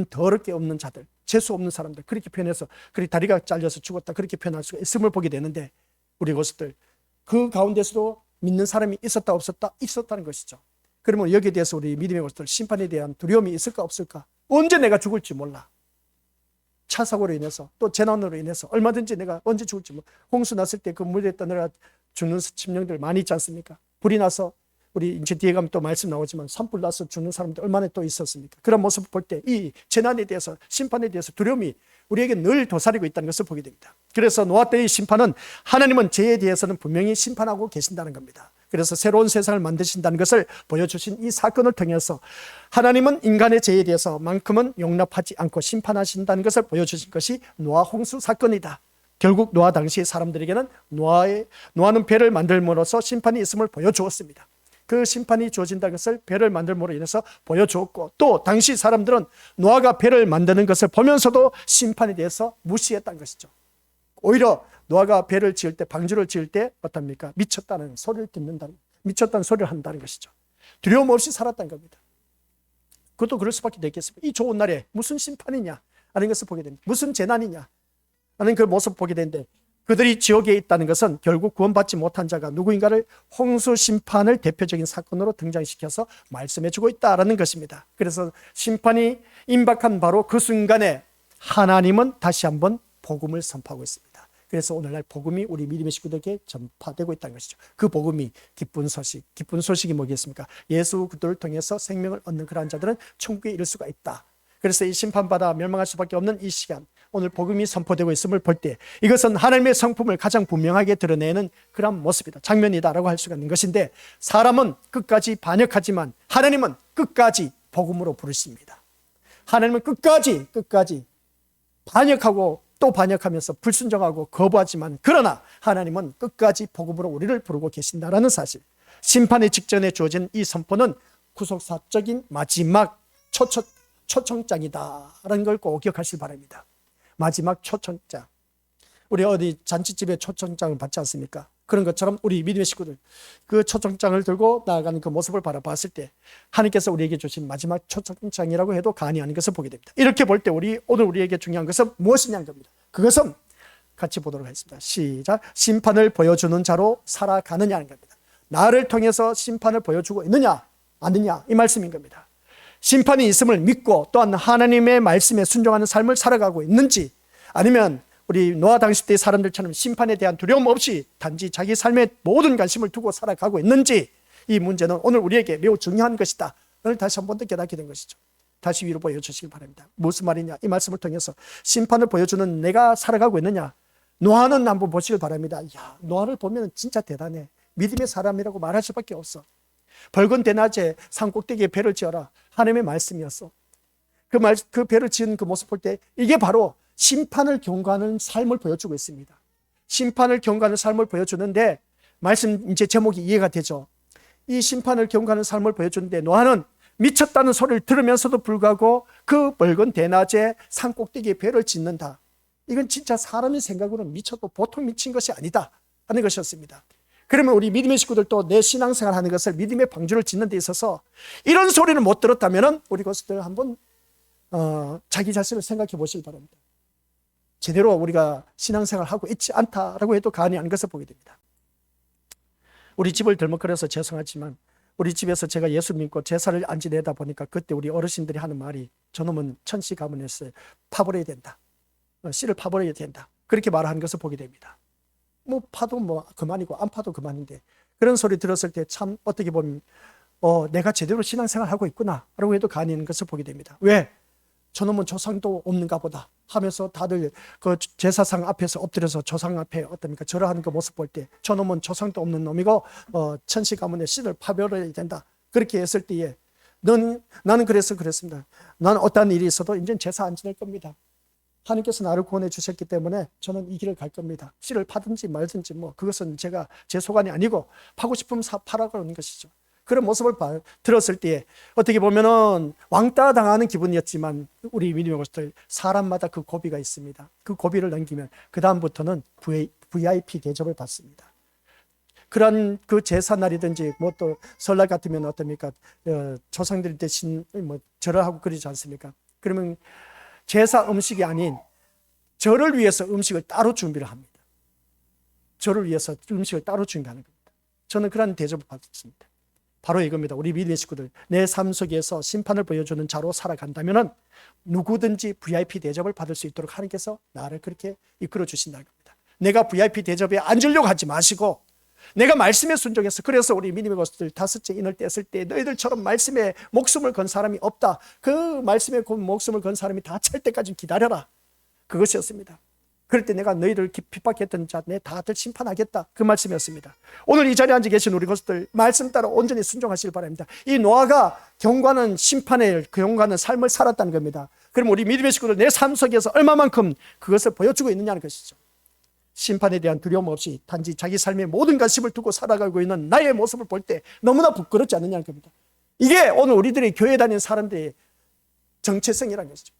더럽게 없는 자들, 재수 없는 사람들, 그렇게 표현해서 그렇게 다리가 잘려서 죽었다 그렇게 표현할 수가 있음을 보게 되는데 우리 것들 그 가운데서도 믿는 사람이 있었다 없었다? 있었다는 것이죠. 그러면 여기에 대해서 우리 믿음의 것들 심판에 대한 두려움이 있을까 없을까? 언제 내가 죽을지 몰라. 차 사고로 인해서 또 재난으로 인해서 얼마든지 내가 언제 죽을지 몰라. 홍수 났을 때 그 물에 떠내려 죽는 심령들 많이 있지 않습니까? 불이 나서 우리 이제 뒤에 가면 또 말씀 나오지만 산불 나서 죽는 사람들 얼마나 또 있었습니까? 그런 모습을 볼 때 이 재난에 대해서 심판에 대해서 두려움이 우리에게 늘 도사리고 있다는 것을 보게 됩니다. 그래서 노아 때의 심판은 하나님은 죄에 대해서는 분명히 심판하고 계신다는 겁니다. 그래서 새로운 세상을 만드신다는 것을 보여주신 이 사건을 통해서 하나님은 인간의 죄에 대해서만큼은 용납하지 않고 심판하신다는 것을 보여주신 것이 노아 홍수 사건이다. 결국 노아 당시 사람들에게는 노아는 배를 만들므로써 심판이 있음을 보여주었습니다. 그 심판이 주어진다는 것을 배를 만들므로 인해서 보여주었고, 또 당시 사람들은 노아가 배를 만드는 것을 보면서도 심판에 대해서 무시했다는 것이죠. 오히려 노아가 배를 지을 때, 방주를 지을 때 어떻습니까? 미쳤다는 소리를 미쳤다는 소리를 한다는 것이죠. 두려움 없이 살았다는 겁니다. 그것도 그럴 수밖에 없겠습니다. 이 좋은 날에 무슨 심판이냐 하는 것을 보게 됩니다. 무슨 재난이냐 하는 그 모습을 보게 되는데, 그들이 지옥에 있다는 것은 결국 구원받지 못한 자가 누구인가를 홍수 심판을 대표적인 사건으로 등장시켜서 말씀해주고 있다는 것입니다. 그래서 심판이 임박한 바로 그 순간에 하나님은 다시 한번 복음을 선포하고 있습니다. 그래서 오늘날 복음이 우리 믿음의 식구들에게 전파되고 있다는 것이죠. 그 복음이 기쁜 소식이 뭐겠습니까? 예수 그리스도를 통해서 생명을 얻는 그러한 자들은 천국에 이를 수가 있다. 그래서 이 심판받아 멸망할 수밖에 없는 이 시간, 오늘 복음이 선포되고 있음을 볼 때 이것은 하나님의 성품을 가장 분명하게 드러내는 그런 모습이다, 장면이다라고 할 수가 있는 것인데, 사람은 끝까지 반역하지만 하나님은 끝까지 복음으로 부르십니다. 하나님은 끝까지 반역하고 또 반역하면서 불순종하고 거부하지만, 그러나 하나님은 끝까지 복음으로 우리를 부르고 계신다라는 사실, 심판의 직전에 주어진 이 선포는 구속사적인 마지막 초청장이다라는 걸 꼭 기억하시기 바랍니다. 마지막 초청장. 우리 어디 잔치집에 초청장을 받지 않습니까? 그런 것처럼 우리 믿음의 식구들 그 초청장을 들고 나아가는 그 모습을 바라봤을 때 하나님께서 우리에게 주신 마지막 초청장이라고 해도 과언이 아닌 것을 보게 됩니다. 이렇게 볼 때 오늘 우리에게 중요한 것은 무엇이냐는 겁니다. 그것은 같이 보도록 하겠습니다. 시작. 심판을 보여주는 자로 살아가느냐는 겁니다. 나를 통해서 심판을 보여주고 있느냐 아니냐, 이 말씀인 겁니다. 심판이 있음을 믿고 또한 하나님의 말씀에 순종하는 삶을 살아가고 있는지, 아니면 우리 노아 당시 때 사람들처럼 심판에 대한 두려움 없이 단지 자기 삶에 모든 관심을 두고 살아가고 있는지, 이 문제는 오늘 우리에게 매우 중요한 것이다. 오늘 다시 한 번 더 깨닫게 된 것이죠. 다시 위로 보여주시기 바랍니다. 무슨 말이냐? 이 말씀을 통해서 심판을 보여주는 내가 살아가고 있느냐? 노아는 한번 보시길 바랍니다. 노아를 보면 진짜 대단해. 믿음의 사람이라고 말할 수밖에 없어. 벌건 대낮에 산꼭대기에 배를 지어라. 하나님의 말씀이었어. 그 배를 지은 그 모습 볼 때 이게 바로 심판을 경고하는 삶을 보여주고 있습니다. 심판을 경고하는 삶을 보여주는데, 말씀 이제 제목이 이해가 되죠. 이 심판을 경고하는 삶을 보여주는데, 노아는 미쳤다는 소리를 들으면서도 불구하고 그 벌건 대낮에 산꼭대기에 배를 짓는다. 이건 진짜 사람의 생각으로는 미쳐도 보통 미친 것이 아니다 하는 것이었습니다. 그러면 우리 믿음의 식구들도 내 신앙생활 하는 것을, 믿음의 방주를 짓는 데 있어서 이런 소리를 못 들었다면 우리 것들 한번 자기 자신을 생각해 보시기 바랍니다. 제대로 우리가 신앙생활을 하고 있지 않다라고 해도 과언이 아닌 것을 보게 됩니다. 우리 집을 들먹거려서 죄송하지만 우리 집에서 제가 예수 믿고 제사를 안 지내다 보니까 그때 우리 어르신들이 하는 말이, 저놈은 천시 가문에서 파버려야 된다, 씨를 파버려야 된다, 그렇게 말하는 것을 보게 됩니다. 파도 그만이고 안 파도 그만인데, 그런 소리 들었을 때 참 어떻게 보면 내가 제대로 신앙생활 하고 있구나 라고 해도 과언이 있는 것을 보게 됩니다. 왜? 저놈은 조상도 없는가 보다 하면서 다들 그 제사상 앞에서 엎드려서 조상 앞에 어떻습니까? 절하는 그 모습 볼 때 저놈은 조상도 없는 놈이고 천시 가문의 씨를 파버려야 된다, 그렇게 했을 때에 나는 그랬습니다. 나는 어떠한 일이 있어도 이제는 제사 안 지낼 겁니다. 하나님께서 나를 구원해 주셨기 때문에 저는 이 길을 갈 겁니다. 씨를 파든지 말든지 그것은 제 소관이 아니고 파고 싶으면 파라고 하는 것이죠. 그런 모습을 들었을 때에 어떻게 보면은 왕따 당하는 기분이었지만, 우리 믿음의 것들 사람마다 그 고비가 있습니다. 그 고비를 넘기면 그 다음부터는 VIP 대접을 받습니다. 그런 그 제사날이든지 또 설날 같으면 어떻습니까? 조상들 대신 절을 하고 그러지 않습니까? 그러면 제사 음식이 아닌 절을 위해서 음식을 따로 준비를 합니다. 절을 위해서 음식을 따로 준비하는 겁니다. 저는 그런 대접을 받았습니다. 바로 이겁니다. 우리 믿음의 식구들, 내 삶 속에서 심판을 보여주는 자로 살아간다면 누구든지 VIP 대접을 받을 수 있도록 하나님께서 나를 그렇게 이끌어 주신다는 겁니다. 내가 VIP 대접에 앉으려고 하지 마시고 내가 말씀에 순종해서, 그래서 우리 믿음의 것들 다섯째 인을 뗐을 때 너희들처럼 말씀에 목숨을 건 사람이 없다. 그 말씀에 목숨을 건 사람이 다 찰 때까지 기다려라. 그것이었습니다. 그럴 때 내가 너희를 핍박했던 자 내 다들 심판하겠다. 그 말씀이었습니다. 오늘 이 자리에 앉아 계신 우리 것들 말씀 따라 온전히 순종하시길 바랍니다. 이 노아가 경과는 심판의 경과는 삶을 살았다는 겁니다. 그럼 우리 믿음의 식구들 내 삶 속에서 얼마만큼 그것을 보여주고 있느냐는 것이죠. 심판에 대한 두려움 없이 단지 자기 삶의 모든 관심을 두고 살아가고 있는 나의 모습을 볼 때 너무나 부끄럽지 않느냐는 겁니다. 이게 오늘 우리들이 교회 다니는 사람들의 정체성이라는 것이죠.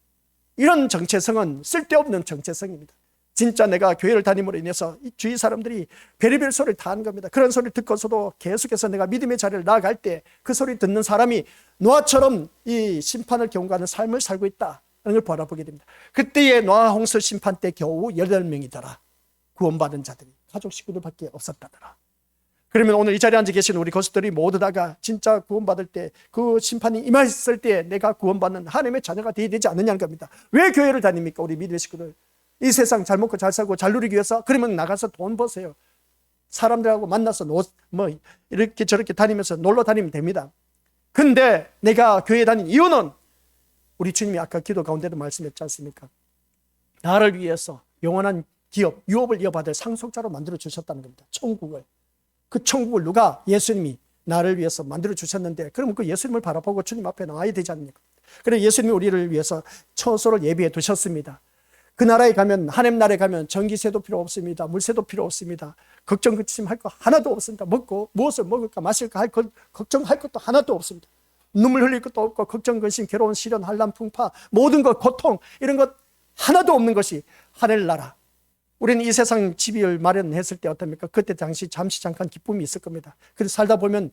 이런 정체성은 쓸데없는 정체성입니다. 진짜 내가 교회를 다님으로 인해서 이 주위 사람들이 별의별 소리를 다 하는 겁니다. 그런 소리를 듣고서도 계속해서 내가 믿음의 자리를 나아갈 때 그 소리 듣는 사람이 노아처럼 이 심판을 경고하는 삶을 살고 있다는 걸 바라보게 됩니다. 그때의 노아 홍수 심판 때 겨우 18명이더라. 구원받은 자들이 가족 식구들밖에 없었다더라. 그러면 오늘 이 자리에 앉아 계신 우리 것들이 모두 다가 진짜 구원받을 때 그 심판이 임했을 때 내가 구원받는 하나님의 자녀가 되어야 되지 않느냐는 겁니다. 왜 교회를 다닙니까? 우리 믿음의 식구들 이 세상 잘 먹고 잘 살고 잘 누리기 위해서. 그러면 나가서 돈 버세요. 사람들하고 만나서 이렇게 저렇게 다니면서 놀러 다니면 됩니다. 근데 내가 교회에 다닌 이유는 우리 주님이 아까 기도 가운데도 말씀했지 않습니까? 나를 위해서 영원한 기업, 유업을 이어받을 상속자로 만들어 주셨다는 겁니다. 천국을. 그 천국을 누가? 예수님이 나를 위해서 만들어 주셨는데, 그럼 그 예수님을 바라보고 주님 앞에 나와야 되지 않습니까? 그래서 예수님이 우리를 위해서 처소를 예비해 두셨습니다. 그 나라에 가면, 하나님 나라에 가면 전기세도 필요 없습니다. 물세도 필요 없습니다. 걱정 근심할 거 하나도 없습니다. 먹고 무엇을 먹을까 마실까 할 것, 걱정할 것도 하나도 없습니다. 눈물 흘릴 것도 없고 걱정 근심 괴로운 시련 환난 풍파 모든 것 고통 이런 것 하나도 없는 것이 하늘나라. 우리는 이 세상 집을 마련했을 때 어떻습니까? 그때 당시 잠시 잠깐 기쁨이 있을 겁니다. 그래서 살다 보면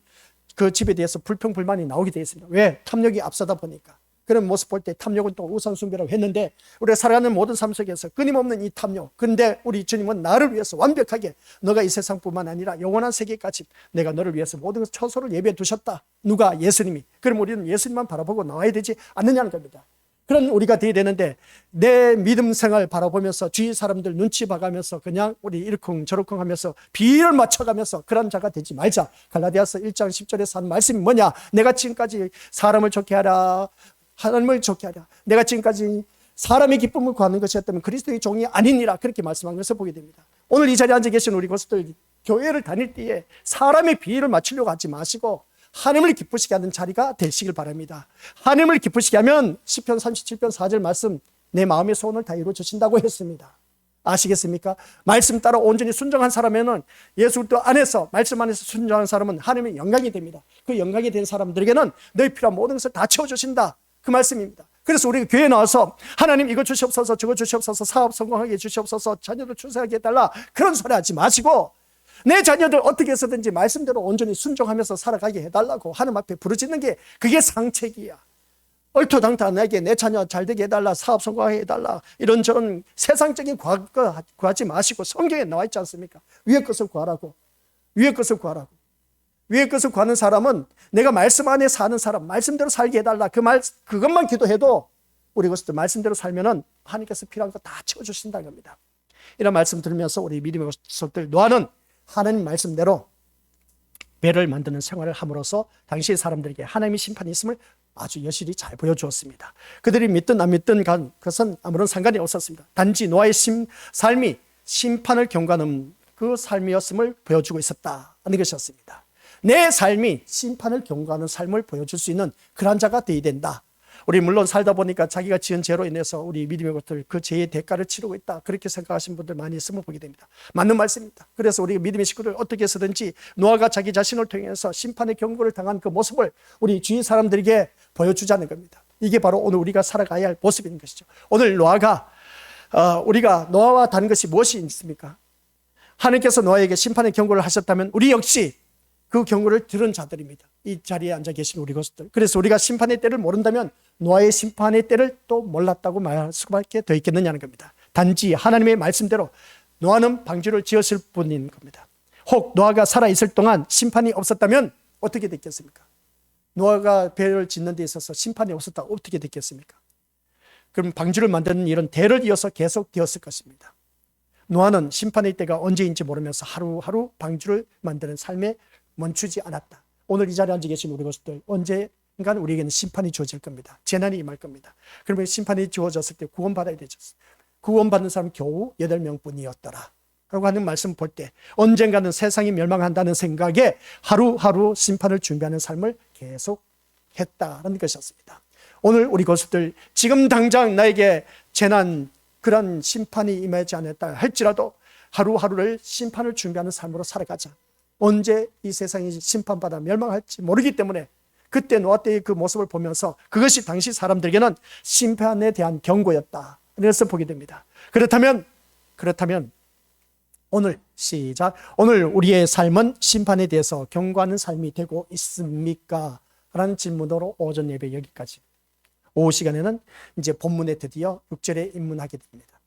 그 집에 대해서 불평불만이 나오게 되어 있습니다. 왜? 탐욕이 앞서다 보니까. 그런 모습 볼 때 탐욕은 또 우상숭배라고 했는데, 우리가 살아가는 모든 삶 속에서 끊임없는 이 탐욕. 그런데 우리 주님은 나를 위해서 완벽하게 너가 이 세상뿐만 아니라 영원한 세계까지 내가 너를 위해서 모든 처소를 예비해 두셨다. 누가? 예수님이. 그럼 우리는 예수님만 바라보고 나와야 되지 않느냐는 겁니다. 그런 우리가 되어야 되는데, 내 믿음 생활 바라보면서 주위 사람들 눈치 봐가면서 그냥 우리 이러쿵저러쿵 하면서 비를 맞춰가면서 그런 자가 되지 말자. 갈라디아서 1장 10절에서 한 말씀이 뭐냐? 내가 지금까지 사람을 좋게 하라, 하나님을 좋게 하라, 내가 지금까지 사람의 기쁨을 구하는 것이었다면 그리스도의 종이 아니니라. 그렇게 말씀한 것을 보게 됩니다. 오늘 이 자리에 앉아 계신 우리 것들 교회를 다닐 때에 사람의 비위를 맞추려고 하지 마시고 하나님을 기쁘시게 하는 자리가 되시길 바랍니다. 하나님을 기쁘시게 하면 시편 37편 4절 말씀, 내 마음의 소원을 다 이루어 주신다고 했습니다. 아시겠습니까? 말씀 따라 온전히 순종한 사람에는, 예수 그리스도 안에서 말씀 안에서 순종한 사람은 하나님의 영광이 됩니다. 그 영광이 된 사람들에게는 너희 필요한 모든 것을 다 채워주신다. 그 말씀입니다. 그래서 우리가 교회에 나와서 하나님 이거 주시옵소서 저거 주시옵소서 사업 성공하게 해주시옵소서 자녀들 출세하게 해달라 그런 소리 하지 마시고, 내 자녀들 어떻게 해서든지 말씀대로 온전히 순종하면서 살아가게 해달라고 하나님 앞에 부르짖는 게 그게 상책이야. 얼토당토하게 내 자녀 잘되게 해달라, 사업 성공하게 해달라, 이런저런 세상적인 구하지 마시고 성경에 나와 있지 않습니까? 위의 것을 구하라고. 위의 것을 구하라고. 위의 것을 구하는 사람은 내가 말씀 안에 사는 사람, 말씀대로 살게 해달라, 그것만 기도해도 우리 것들 말씀대로 살면은 하나님께서 필요한 거 다 채워주신다는 겁니다. 이런 말씀 들으면서 우리 믿음의 것들 노아는 하나님 말씀대로 배를 만드는 생활을 함으로써 당시 사람들에게 하나님의 심판이 있음을 아주 여실히 잘 보여주었습니다. 그들이 믿든 안 믿든 간 그것은 아무런 상관이 없었습니다. 단지 노아의 삶이 심판을 경고하는 그 삶이었음을 보여주고 있었다는 것이었습니다. 내 삶이 심판을 경고하는 삶을 보여줄 수 있는 그런 자가 되어야 된다. 우리 물론 살다 보니까 자기가 지은 죄로 인해서 우리 믿음의 것들 그 죄의 대가를 치르고 있다, 그렇게 생각하시는 분들 많이 있음을 보게 됩니다. 맞는 말씀입니다. 그래서 우리 믿음의 식구들 어떻게 해서든지 노아가 자기 자신을 통해서 심판의 경고를 당한 그 모습을 우리 주위 사람들에게 보여주자는 겁니다. 이게 바로 오늘 우리가 살아가야 할 모습인 것이죠. 오늘 노아가 우리가 노아와 다른 것이 무엇이 있습니까? 하나님께서 노아에게 심판의 경고를 하셨다면 우리 역시 그 경고를 들은 자들입니다. 이 자리에 앉아 계신 우리 것들. 그래서 우리가 심판의 때를 모른다면 노아의 심판의 때를 또 몰랐다고 말할 수밖에 더 있겠느냐는 겁니다. 단지 하나님의 말씀대로 노아는 방주를 지었을 뿐인 겁니다. 혹 노아가 살아있을 동안 심판이 없었다면 어떻게 됐겠습니까? 노아가 배를 짓는 데 있어서 심판이 없었다 어떻게 됐겠습니까? 그럼 방주를 만드는 일은 대를 이어서 계속 되었을 것입니다. 노아는 심판의 때가 언제인지 모르면서 하루하루 방주를 만드는 삶에 멈추지 않았다. 오늘 이 자리에 앉아 계신 우리 것들 언젠간 우리에게는 심판이 주어질 겁니다. 재난이 임할 겁니다. 그러면 심판이 주어졌을 때 구원받아야 되죠. 구원받는 사람 겨우 8명뿐이었더라 라고 하는 말씀 볼 때 언젠가는 세상이 멸망한다는 생각에 하루하루 심판을 준비하는 삶을 계속 했다는 것이었습니다. 오늘 우리 고수들 지금 당장 나에게 재난 그런 심판이 임하지 않았다 할지라도 하루하루를 심판을 준비하는 삶으로 살아가자. 언제 이 세상이 심판받아 멸망할지 모르기 때문에 그때 노아 때의 그 모습을 보면서 그것이 당시 사람들에게는 심판에 대한 경고였다. 그래서 보게 됩니다. 그렇다면 오늘 시작. 오늘 우리의 삶은 심판에 대해서 경고하는 삶이 되고 있습니까? 라는 질문으로 오전 예배 여기까지. 오후 시간에는 이제 본문에 드디어 6절에 입문하게 됩니다.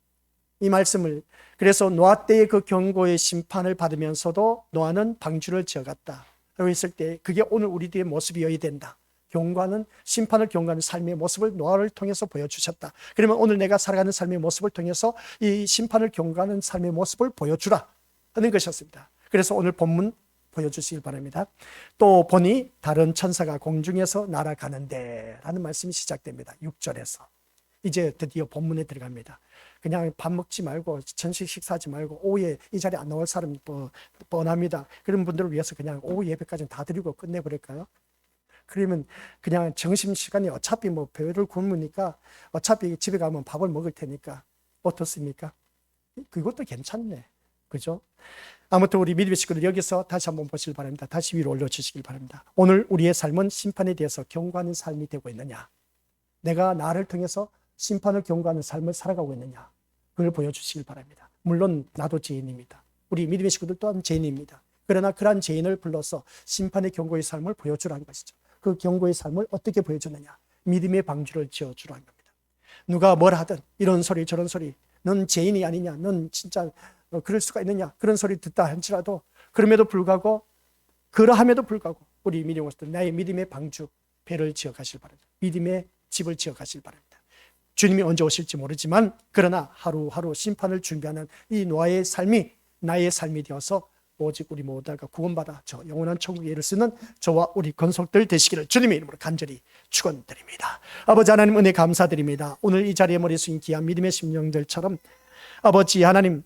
이 말씀을 그래서 노아 때의 그 경고의 심판을 받으면서도 노아는 방주를 지어갔다 라고 했을 때 그게 오늘 우리들의 모습이어야 된다. 경고하는 심판을 경고하는 삶의 모습을 노아를 통해서 보여주셨다. 그러면 오늘 내가 살아가는 삶의 모습을 통해서 이 심판을 경고하는 삶의 모습을 보여주라 하는 것이었습니다. 그래서 오늘 본문 보여주시길 바랍니다. 또 보니 다른 천사가 공중에서 날아가는데 라는 말씀이 시작됩니다. 6절에서 이제 드디어 본문에 들어갑니다. 그냥 밥 먹지 말고 전식 식사하지 말고 오후에 이 자리에 안 나올 사람이 뻔합니다. 그런 분들을 위해서 그냥 오후 예배까지 다 드리고 끝내버릴까요? 그러면 그냥 점심시간에 어차피 배를 굶으니까 어차피 집에 가면 밥을 먹을 테니까 어떻습니까? 그것도 괜찮네. 그죠? 아무튼 우리 믿음의 식구들 여기서 다시 한번 보시길 바랍니다. 다시 위로 올려주시길 바랍니다. 오늘 우리의 삶은 심판에 대해서 경고하는 삶이 되고 있느냐? 내가 나를 통해서 심판을 경고하는 삶을 살아가고 있느냐? 그걸 보여주시길 바랍니다. 물론 나도 죄인입니다. 우리 믿음의 식구들 또한 죄인입니다. 그러나 그러한 죄인을 불러서 심판의 경고의 삶을 보여주라는 것이죠. 그 경고의 삶을 어떻게 보여주느냐? 믿음의 방주를 지어주라는 겁니다. 누가 뭘 하든 이런 소리 저런 소리 넌 죄인이 아니냐? 넌 진짜 그럴 수가 있느냐? 그런 소리 듣다 할지라도 그럼에도 불구하고 그러함에도 불구하고 우리 믿음의 것들 나의 믿음의 방주 배를 지어가실 바랍니다. 믿음의 집을 지어가실 바랍니다. 주님이 언제 오실지 모르지만 그러나 하루하루 심판을 준비하는 이 노아의 삶이 나의 삶이 되어서 오직 우리 모두가 구원받아 저 영원한 천국에 이를 쓰는 저와 우리 건속들 되시기를 주님의 이름으로 간절히 축원드립니다. 아버지 하나님 은혜 감사드립니다. 오늘 이 자리에 머리 숙인 귀한 믿음의 심령들처럼 아버지 하나님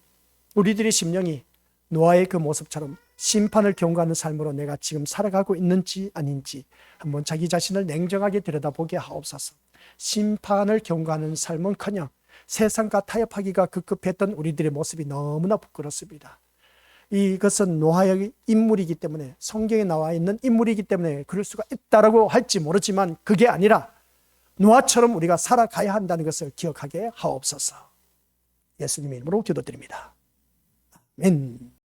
우리들의 심령이 노아의 그 모습처럼 심판을 경고하는 삶으로 내가 지금 살아가고 있는지 아닌지 한번 자기 자신을 냉정하게 들여다보게 하옵소서. 심판을 경고하는 삶은커녕 세상과 타협하기가 급급했던 우리들의 모습이 너무나 부끄럽습니다. 이것은 노아의 인물이기 때문에 성경에 나와 있는 인물이기 때문에 그럴 수가 있다라고 할지 모르지만 그게 아니라 노아처럼 우리가 살아가야 한다는 것을 기억하게 하옵소서. 예수님의 이름으로 기도드립니다. 아멘.